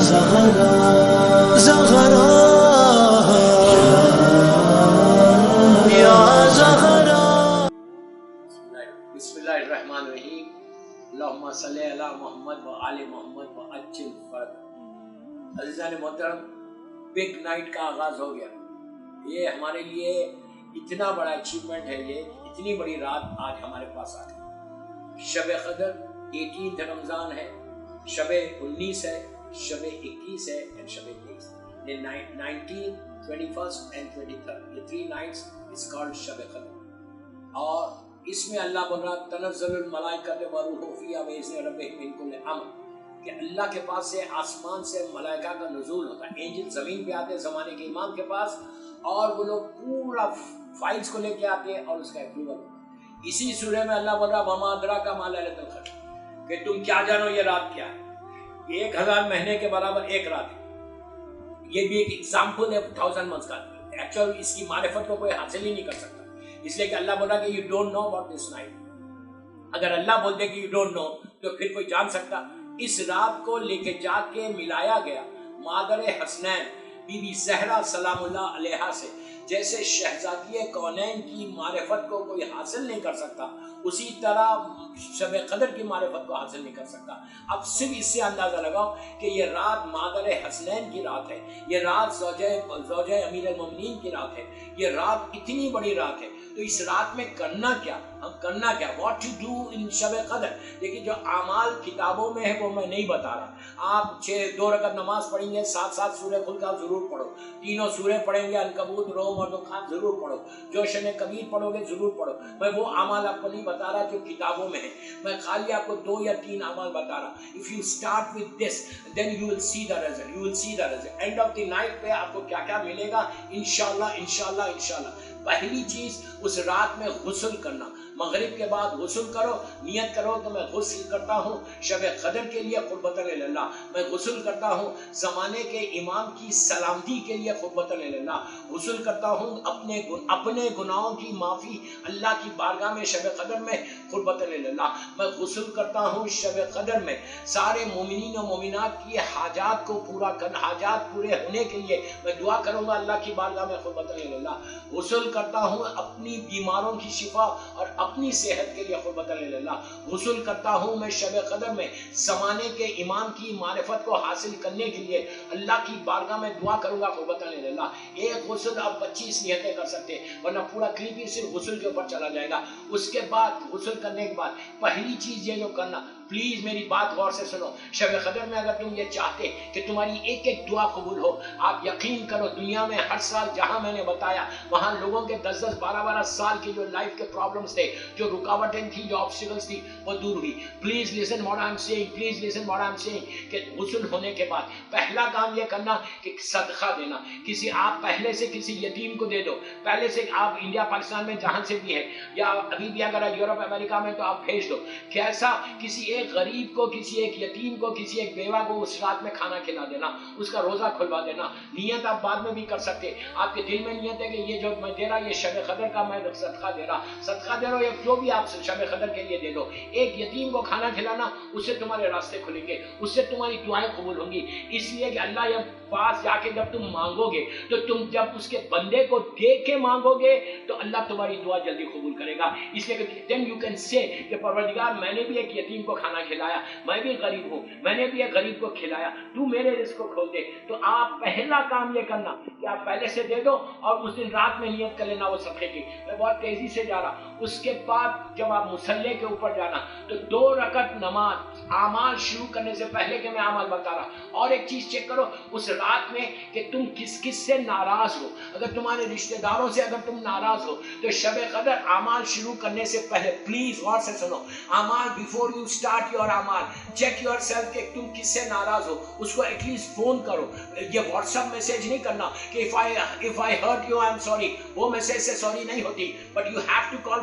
زہرا زہرا یا زہرا. بسم اللہ الرحمن الرحیم. اللہم صلی علی محمد و آل محمد و عجل فرج. عزیزان محترم، بگ نائٹ کا آغاز ہو گیا. یہ ہمارے لیے اتنا بڑا اچیومنٹ ہے، یہ اتنی بڑی رات آج ہمارے پاس آ گئی. شب قدر 18 رمضان ہے، شب 19 ہے، شب 21 ہے اور شب 23. 19, 21 and 23. یہ 3 nights is called شب قدر. اور اس میں اللہ بول رہا تنزل الملائکۃ والروح فیہا بإذن ربہم من کل امر، کہ اللہ کے پاس سے آسمان سے ملائکہ کا نزول ہوتا ہے. اینجل زمین پہ آتے ہیں زمانے کے امام کے پاس، اور وہ لوگ پورا فائلز کو لے کے آتے ہیں اور اس کا اپروول ہوتا ہے. اسی سورہ میں اللہ بول رہا وما ادراک ما لیلۃ القدر، کہ تم کیا جانو یہ رات کیا ہے. 1000 مہینے کے برابر ایک رات ہے. یہ بھی ایک ایگزامپل ہے 1000 منتھس کا. ایکچوئل اس کی معرفت کو کوئی حاصل ہی نہیں کر سکتا، اس لیے کہ اللہ بولا کہ you don't know about this night. اگر اللہ بول دے کہ یو ڈونٹ نو تو پھر کوئی جان سکتا. اس رات کو لے کے جا کے ملایا گیا مادر حسنین بی بی زہرا سلام اللہ علیہا سے. جیسے شہزادی کونین کی معرفت کو کوئی حاصل نہیں کر سکتا، اسی طرح شب قدر کی معرفت کو حاصل نہیں کر سکتا. اب صرف اس سے اندازہ لگاؤ کہ یہ رات مادر حسنین کی رات ہے، یہ رات زوجہ امیر المومنین کی رات ہے، یہ رات اتنی بڑی رات ہے. تو اس رات میں کرنا کیا، ہم کرنا کیا، واٹ ٹو ڈو ان شب قدر. لیکن جو اعمال کتابوں میں ہے وہ میں نہیں بتا رہا. آپ 2 رکعت نماز پڑھیں گے، 7 سورہ خلق ضرور پڑھو، 3 سورے پڑھیں گے، عنکبوت، روم اور دخان ضرور پڑھو، جوشن کبیر پڑھو گے ضرور پڑھو. میں وہ اعمال آپ کو نہیں بتا رہا جو کتابوں میں ہے، میں خالی آپ کو 2 یا 3 اعمال بتا رہا. if you start with this then you will see the result, you will see the result. end of the night پہ آپ کو کیا کیا ملے گا انشاءاللہ انشاءاللہ انشاءاللہ. پہلی چیز اس رات میں غسل کرنا. مغرب کے بعد غسل کرو، نیت کرو کہ میں غسل کرتا ہوں شب قدر کے لیے قربۃ اللہ، میں غسل کرتا ہوں زمانے کے امام کی سلامتی کے لیے قربۃ اللہ، غسل کرتا ہوں اپنے گناہوں کی معافی اللہ کی بارگاہ میں شب قدر میں قربۃ اللہ، میں غسل کرتا ہوں شب قدر میں سارے مومنین و مومنات کی حاجات کو پورا کرنا، حاجات پورے ہونے کے لیے میں دعا کروں گا اللہ کی بارگاہ میں قربۃ اللہ. غسل کرتا ہوں اپنی بیماروں کی شفا اور اپنی صحت کے لیے قربۃ اللہ. غسل کرتا ہوں میں شب قدر میں زمانے کے امام کی معرفت کو حاصل کرنے کے لیے اللہ کی بارگاہ میں دعا کروں گا قربۃ اللہ. ایک غسل آپ 25 نیتیں کر سکتے ہیں، ورنہ پورا کلپ ہی صرف غسل کے اوپر چلا جائے گا. اس کے بعد غسل کرنے کے بعد پہلی چیز یہ جو کرنا، پلیز میری بات غور سے سنو. شب قدر میں اگر تم یہ چاہتے کہ تمہاری ایک ایک دعا قبول ہو، آپ یقین کرو دنیا میں ہر سال جہاں میں نے بتایا وہاں لوگوں کے 10 12 سال کی جو لائف کے پرابلمز تھے، جو رکاوٹیں تھیں، جو آبسٹیکلز تھی، وہ دور ہوئی. Please listen what I am saying, please listen what I am saying, کہ غسل ہونے کے بعد پہلا کام یہ کرنا کہ صدقہ دینا. کسی آپ پہلے سے کسی یتیم کو دے دو، پہلے سے آپ انڈیا پاکستان میں جہاں سے بھی ہے، یا ابھی بھی اگر یورپ امریکہ میں تو آپ بھیج دو. کیسا کسی ایک غریب کو، کسی ایک یتیم کو، کسی ایک بیوہ کو اس رات میں کھانا کھلا دینا، اس کا روزہ کھلوا دینا. نیت آپ بعد میں بھی کر سکتے، آپ کے دل میں نیت ہے کہ یہ جو میں دے رہا یہ شب قدر کا میں صدقہ دے رہا، صدقہ دے رہا ہو یا جو بھی آپ شب قدر کے لیے دے دو. ایک یتیم کو کھانا کھلانا، اس سے تمہارے راستے کھلیں گے، اس سے تمہاری دعائیں قبول ہوں گی. اس لیے کہ اللہ یہ پاس جا کے جب تم مانگو گے تو تم جب اس کے بندے کو دیکھ کے مانگو گے تو اللہ تمہاری دعا جلدی قبول کرے گا. اس لیے کہ then you can say کہ پروردگار میں نے بھی ایک یتیم کو کھانا کھلایا، میں بھی غریب ہوں، میں نے بھی ایک غریب کو کھلایا، تو میرے رزق کو کھول دے. تو آپ پہلا کام یہ کرنا کہ آپ پہلے سے دے دو اور اس دن رات میں نیت کر لینا وہ صدقے کی. میں بہت تیزی سے جا رہا. اس کے بعد جب آپ مصلی کے اوپر جانا تو 2 رکعت نماز، اعمال شروع کرنے سے پہلے کہ میں اعمال بتا رہا. اور ایک چیز چیک کرو اس رات میں کہ تم کس کس سے ناراض ہو. اگر تمہارے رشتہ داروں سے اگر تم ناراض ہو تو شب قدر اعمال شروع کرنے سے پہلے پلیز غور سے سنو. اعمال بیفور یو اسٹارٹ یور اعمال چیک یور سیلف کہ تم کس سے ناراض ہو. اس کو ایٹ لیسٹ فون کرو. یہ واٹس ایپ میسج نہیں کرنا کہ if I hurt you I am sorry. وہ میسج سے سوری نہیں ہوتی. But you have to call